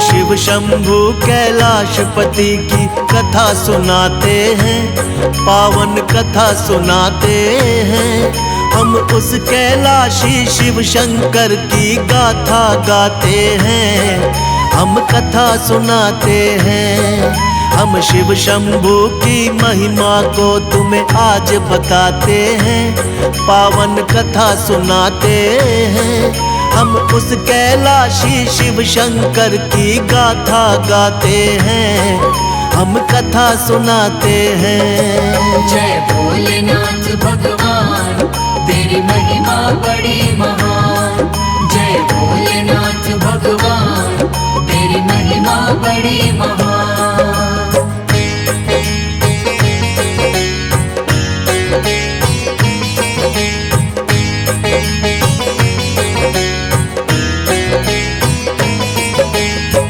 शिव शंभु कैलाशपति की कथा सुनाते हैं, पावन कथा सुनाते हैं। हम उस कैलाशी शिव शंकर की गाथा गाते हैं, हम कथा सुनाते हैं। हम शिव शंभु की महिमा को तुम्हें आज बताते हैं, पावन कथा सुनाते हैं। हम उस कैलाशी शिव शंकर की गाथा गाते हैं, हम कथा सुनाते हैं। जय भोलेनाथ भगवान, तेरी महिमा बड़ी महान। जय भोलेनाथ भगवान, तेरी महिमा बड़ी महान।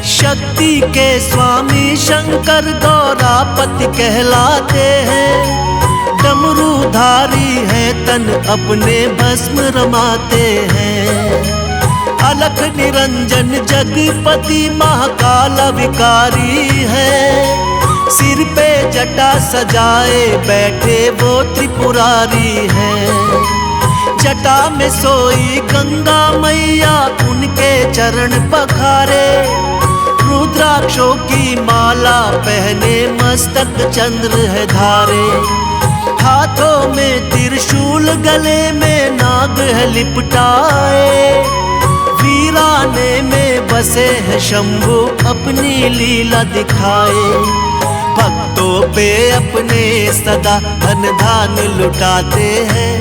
शक्ति के स्वामी शंकर गौरापति कहलाते हैं। डमरूधारी है तन अपने भस्म रमाते हैं। अलख निरंजन जगपति महाकाल विकारी है। सिर पे जटा सजाए बैठे वो त्रिपुरारी है। जटा में सोई गंगा मैया उनके चरण पखारे। रुद्राक्षों की माला पहने मस्तक चंद्र है धारे। हाथों में त्रिशूल गले में नाग है लिपटाए। वीराने में बसे हैं शंभु अपनी लीला दिखाए। भक्तों पे अपने सदा धन धान लुटाते हैं,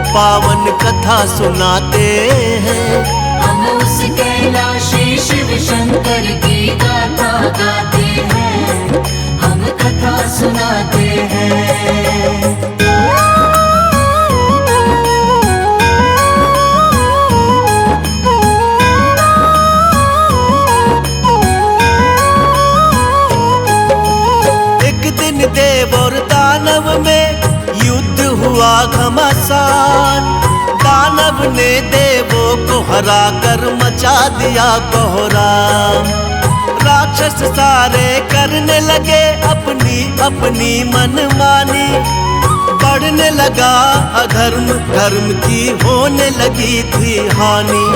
पावन कथा सुनाते हैं। हम उस कैलाशी शिव शंकर की गाथा गाते हैं, हम कथा सुनाते हैं। एक दिन देव और दानव में युद्ध हुआ घमासान। दानव ने देवों को हरा कर मचा दिया कोहराम। राक्षस सारे करने लगे अपनी अपनी मनमानी। बढ़ने लगा अधर्म, धर्म की होने लगी थी हानि।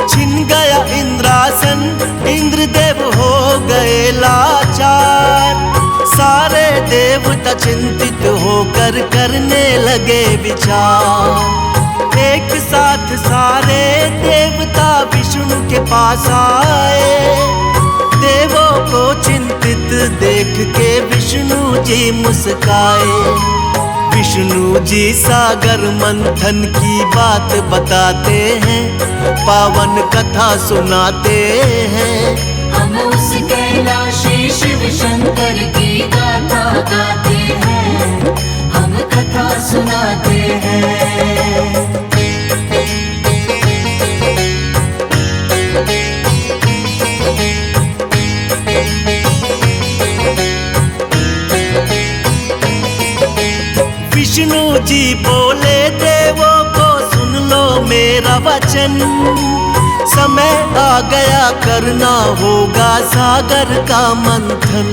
छिन गया इंद्रासन, इंद्रदेव हो गए लाचार। सारे देवता चिंतित होकर करने लगे विचार। एक साथ सारे देवता विष्णु के पास आए। देवों को चिंतित देख के विष्णु जी मुस्काए। विष्णु जी सागर मंथन की बात बताते हैं, पावन कथा सुनाते हैं। हम उस कैलाशी शिव शंकर की गाथा गाते हैं, हम कथा सुनाते हैं। विष्णु जी बोले देवों को सुन लो मेरा वचन। समय आ गया करना होगा सागर का मंथन।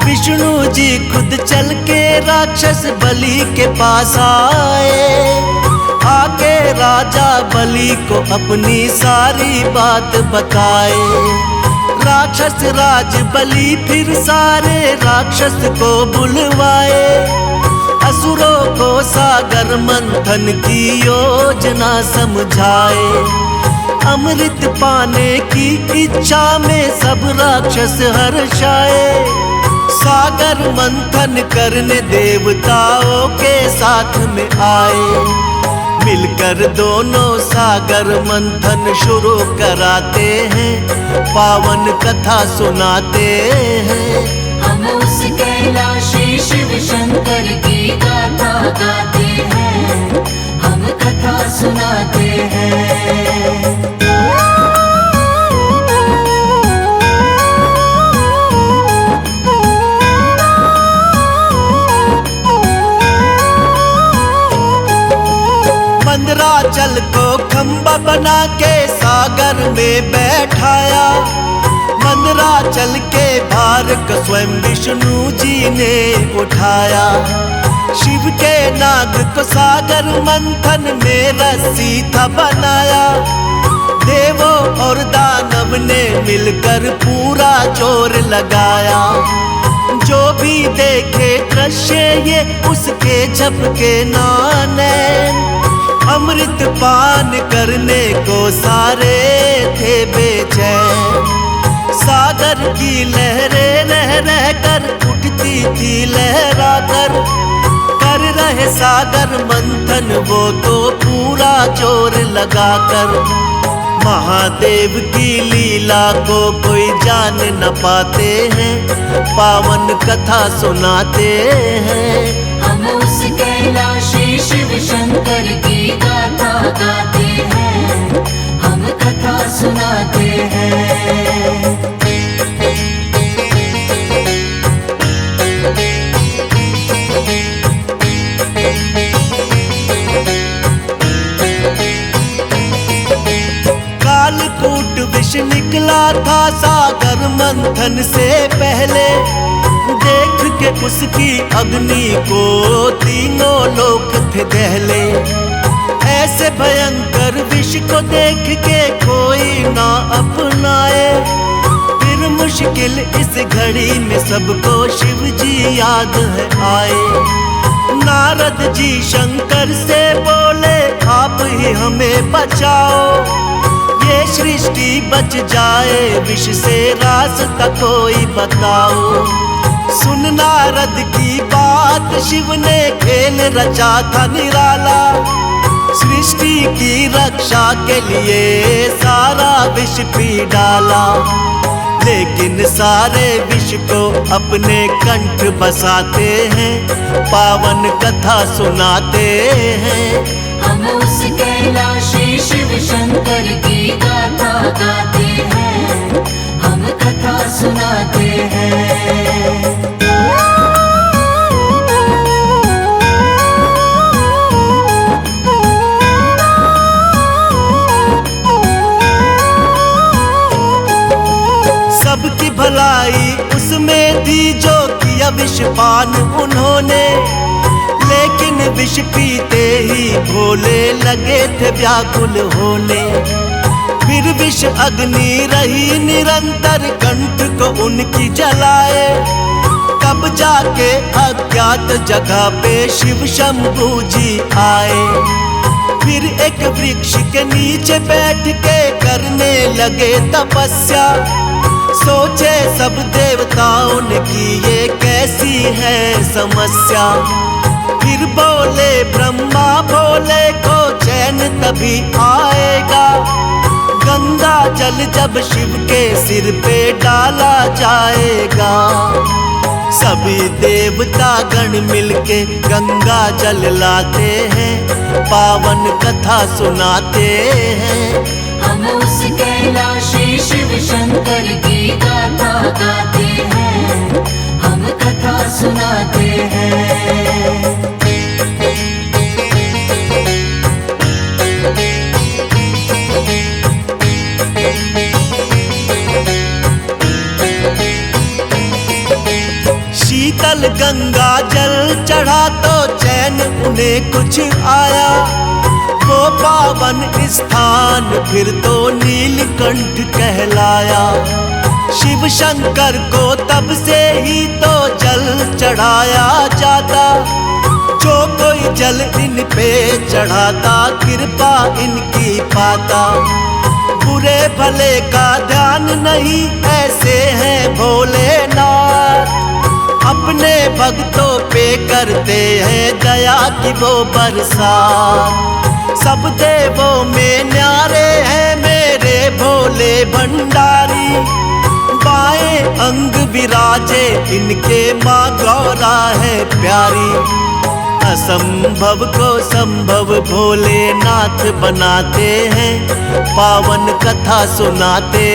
विष्णु जी खुद चल के राक्षस बलि के पास आए। आके राजा बलि को अपनी सारी बात बताए। राक्षस राज बलि फिर सारे राक्षस को बुलवाए। असुरों को सागर मंथन की योजना समझाए। अमृत पाने की इच्छा में सब राक्षस हर्षाए। सागर मंथन करने देवताओं के साथ में आए। मिलकर दोनों सागर मंथन शुरू कराते हैं, पावन कथा सुनाते हैं। हम उस कैलाशी शिव शंकर की गाथा गाते हैं, हम कथा सुनाते हैं। मंदराचल को खंबा बना के सागर में बैठाया। भार को स्वयं विष्णु जी ने उठाया। शिव के नाग को सागर मंथन में रस्सी था बनाया। देवों और दानव ने मिलकर पूरा जोर लगाया। जो भी देखे दृश्य ये उसके झपके नैन। अमृत पान करने को सारे थे बेचैन। सागर की लहरें रह रह कर उठती थी लहरा कर रहे सागर मंथन वो तो पूरा जोर लगाकर। महादेव की लीला को कोई जान न पाते हैं, पावन कथा सुनाते हैं। हम उस कैलाशी शिव शंकर की गाथा गाते हैं, हम कथा सुनाते हैं। कालकूट विष निकला था सागर मंथन से पहले। देख के उसकी अग्नि को तीनों लोक थे दहले। ऐसे भयंकर विष को देख के कोई ना अपनाए। फिर मुश्किल इस घड़ी में सबको शिव जी याद है आए। नारद जी शंकर से बोले आप ही हमें बचाओ। ये सृष्टि बच जाए विष से रास्ता कोई बताओ। सुन नारद की बात शिव ने खेल रचा था निराला। सृष्टि की रक्षा के लिए सारा विष पी डाला। लेकिन सारे विष को अपने कंठ बसाते हैं, पावन कथा सुनाते हैं। हम उस कैलाशी शिव शंकर की गाथा गाते हैं, हम कथा सुनाते हैं। सबकी भलाई उसमें थी जो किया विषपान उन्होंने। लेकिन विष पीते ही भोले लगे थे व्याकुल होने। फिर विष अग्नि रही निरंतर कंठ को उनकी जलाए। तब जाके अज्ञात जगह पे शिव शंभू जी आए। फिर एक वृक्ष के नीचे बैठ के करने लगे तपस्या। सोचे सब देवताओं ने कि ये कैसी है समस्या। फिर बोले ब्रह्मा भोले को चैन तभी आएगा। गंगा जल जब शिव के सिर पे डाला जाएगा। सभी देवता गण मिलके गंगा जल लाते हैं, पावन कथा सुनाते हैं। हम उस कैलाशी शिव शंकर की गाथा गाते हैं, हम कथा सुनाते हैं। शीतल गंगा जल चढ़ा तो चैन उन्हें कुछ आया। वो पावन स्थान फिर तो नीलकंठ कहलाया। शिव शंकर को तब से ही तो जल चढ़ाया जाता। जो कोई जल इन पे चढ़ाता कृपा इनकी पाता। बुरे भले का ध्यान नहीं ऐसे हैं भोलेनाथ। अपने भक्तों पे करते हैं दया की वो बरसात। सब देवों में न्यारे हैं मेरे भोले भंडारी। बाएं अंग विराजे इनके माँ गौरा है प्यारी। असंभव को संभव भोलेनाथ बनाते हैं, पावन कथा सुनाते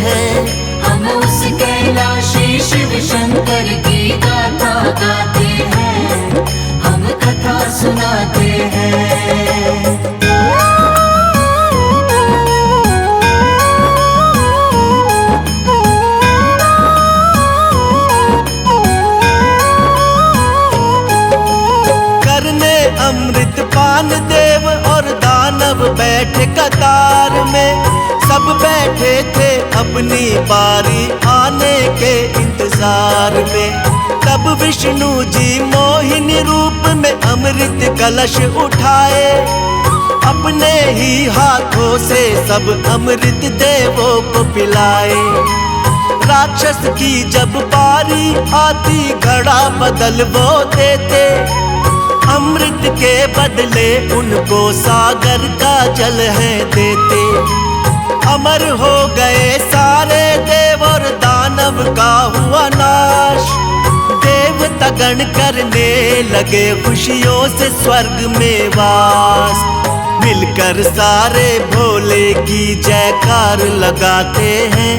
हैं। हम उस कैलाशी शिव शंकर की गाथा गाते हैं, हम कथा सुनाते हैं। बैठे कतार में, सब बैठे थे अपनी बारी आने के इंतजार में। तब विष्णु जी मोहिनी रूप में अमृत कलश उठाए, अपने ही हाथों से सब अमृत देवों को पिलाए। राक्षस की जब बारी आती घड़ा बदल वो देते, अमृत के बदले उनको सागर का जल है देते। अमर हो गए सारे देव और दानव का हुआ नाश, देवता गण करने लगे खुशियों से स्वर्ग में वास। मिलकर सारे भोले की जयकार लगाते हैं,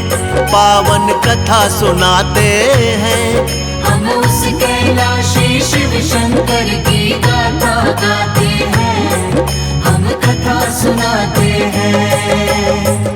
पावन कथा सुनाते हैं। हम उस कैलाशी शिव शंकर की गाथा गाते हैं, हम कथा सुनाते हैं।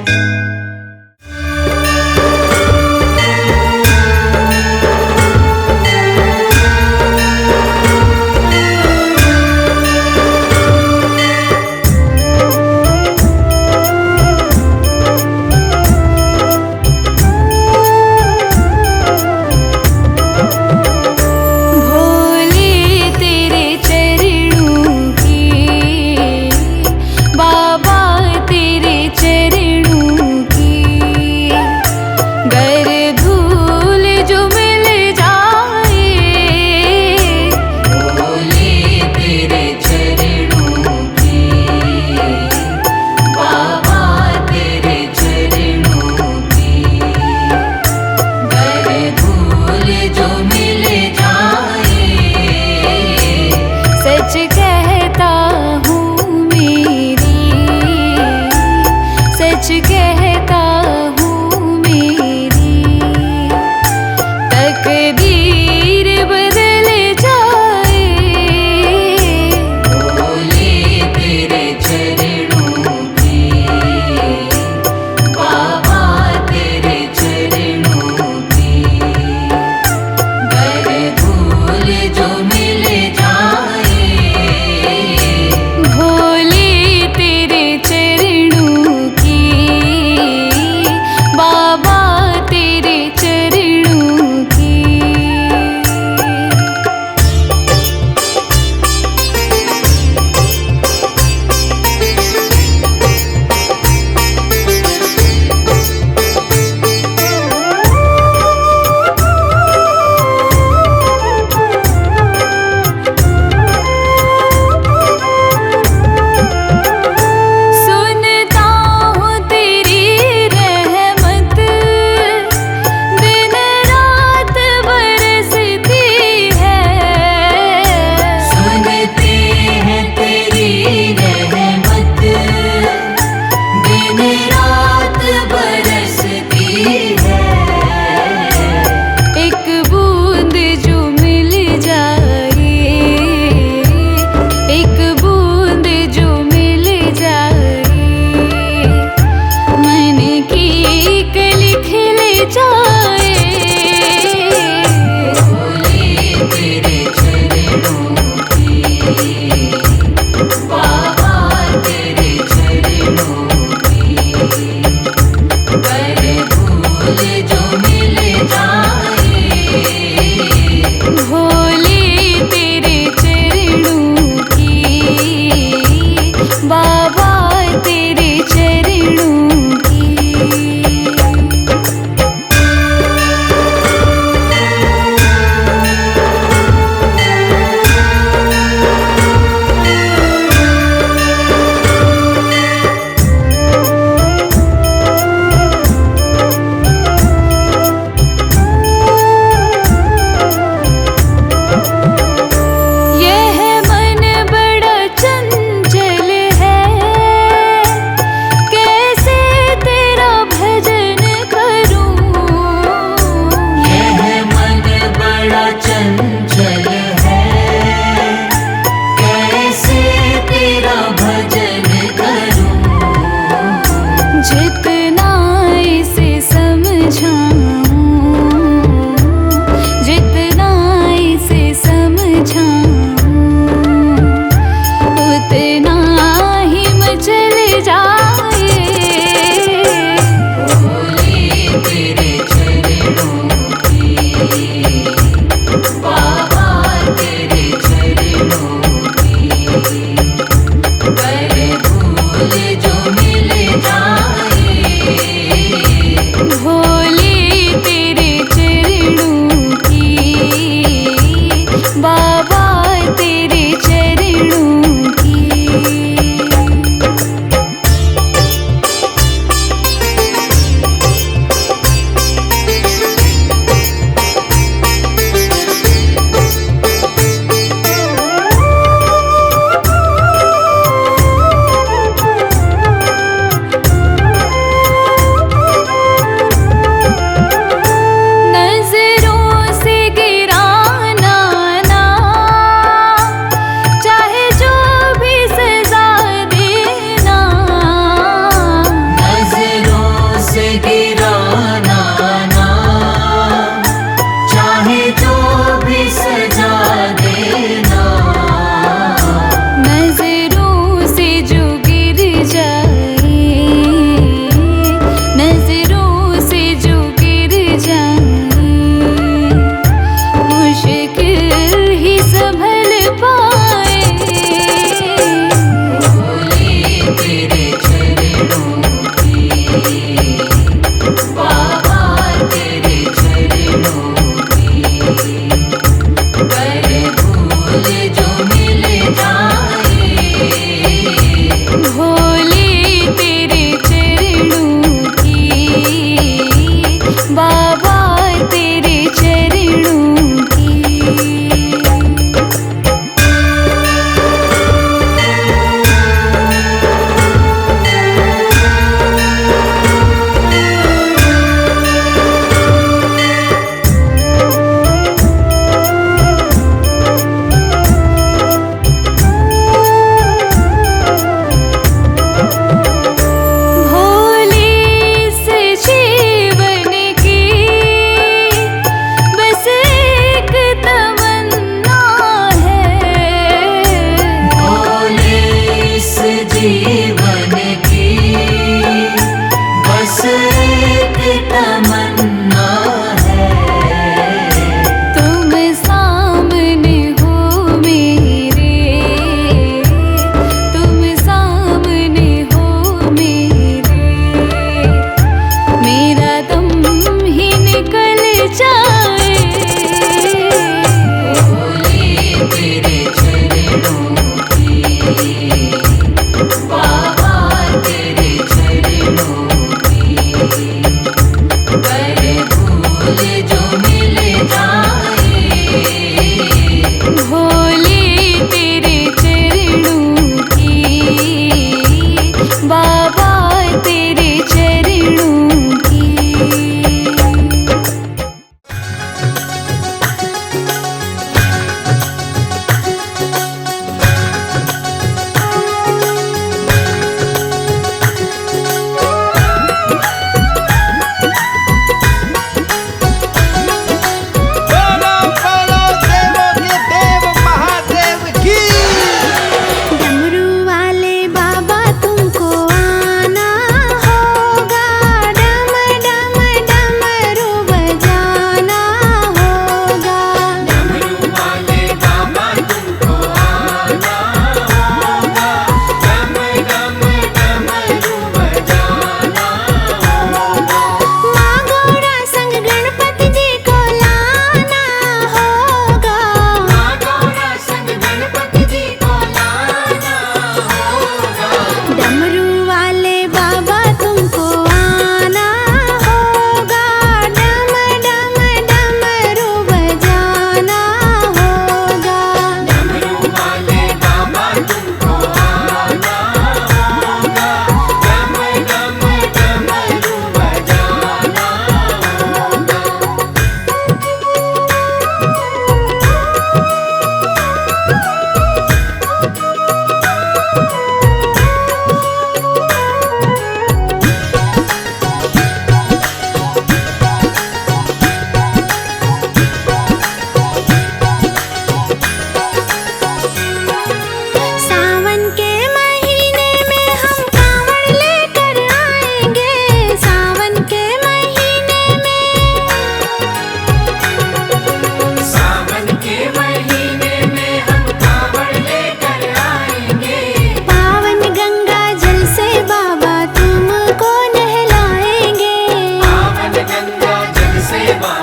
जय बाबा